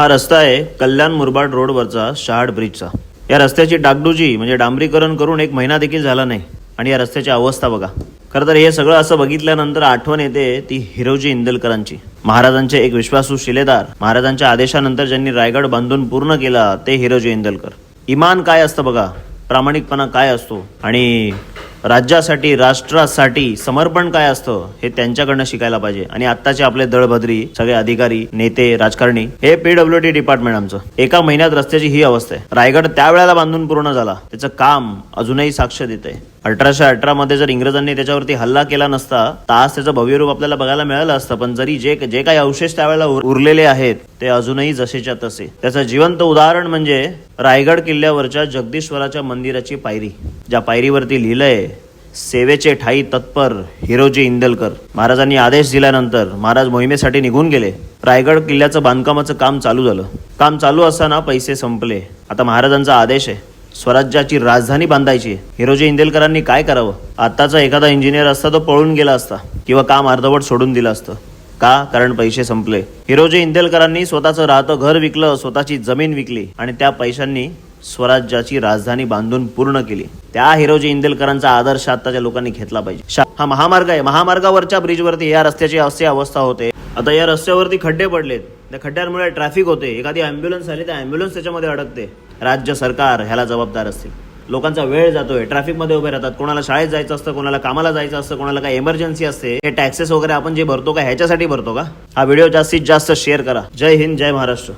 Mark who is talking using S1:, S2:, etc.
S1: हा रस्ता आहे कल्याण मुरबाड रोडवरचा शहाड ब्रिजचा। या रस्त्याची डागडुजी म्हणजे डांबरीकरण करून 1 महिना देखील झाला नाही आणि या रस्त्याची अवस्था बघा। खरं तर हे सगळं असं बघितल्यानंतर आठवण येते ती हिरोजी इंदलकरांची। महाराजांचे एक विश्वासू शिलेदार, महाराजांच्या आदेशानंतर ज्यांनी रायगड बांधून पूर्ण केला ते हिरोजी इंदलकर। इमान काय असतं बघा, प्रामाणिकपणा काय असतो आणि राज्यासाठी राष्ट्रासाठी समर्पण काय असतं हे त्यांच्याकडनं शिकायला पाहिजे। आणि आत्ताचे आपले दळभद्री सगळे अधिकारी, नेते, राजकारणी, हे PWD डिपार्टमेंट आमचं 1 महिन्यात रस्त्याची ही अवस्था आहे। रायगड त्यावेळेला बांधून पूर्ण झाला, त्याचं काम अजूनही साक्ष देतंय। 1818 मध्ये जर इंग्रजांनी त्याच्यावरती हल्ला केला नसता तर आज त्याचं भव्य रूप आपल्याला बघायला मिळालं असतं। पण जरी जे काही अवशेष त्यावेळेला उरलेले आहेत ते अजूनही जसेच्या तसे। त्याचं जिवंत उदाहरण म्हणजे रायगड किल्ल्यावरच्या जगदीश्वराच्या मंदिराची पायरी, ज्या पायरीवरती लिहिलंय सेवेचे ठाई तत्पर हिरोजी इंदलकर। महाराजांनी आदेश दिल्यानंतर महाराज मोहिमेसाठी निघून गेले। रायगड किल्ल्याचं बांधकामाचं काम चालू झालं। काम चालू असताना पैसे संपले। आता महाराजांचा आदेश आहे स्वराज्याची राजधानी बांधायची। हिरोजी इंदलकरांनी काय करावं? आताचा एखादा इंजिनियर असता तो पळून गेला असता किंवा काम अर्धवट सोडून दिलं असतं। का? कारण पैसे संपले। हिरोजी इंदलकरांनी स्वतःचं राहतं घर विकलं, स्वतःची जमीन विकली आणि त्या पैशांनी स्वराज्याची राजधानी बांधून पूर्ण केली। त्या हिरोजी इंदलकरांचा आदर्श आताच्या लोकांनी घेतला पाहिजे। हा महामार्ग आहे, महामार्गावरच्या ब्रिजवरती या रस्त्याची अशी अवस्था होते। आता या रस्त्यावरती खड्डे पडलेत, त्या खड्ड्यांमुळे ट्रॅफिक होते। एखादी ॲम्ब्युलन्स आली तर ॲम्ब्युलन्स त्याच्यामध्ये अडकते। राज्य सरकार ह्याला जबाबदार असते। लोकांचा वेळ जातोय, ट्रॅफिक मध्ये उभे राहतात, कोणाला शाळेत जायचं असतं, कोणाला कामाला जायचं असतं, कोणाला काही इमर्जन्सी असते। हे टॅक्सेस वगैरे आपण जे भरतो का ह्याच्यासाठी भरतो का? हा व्हिडिओ जास्तीत जास्त शेअर करा। जय हिंद, जय महाराष्ट्र।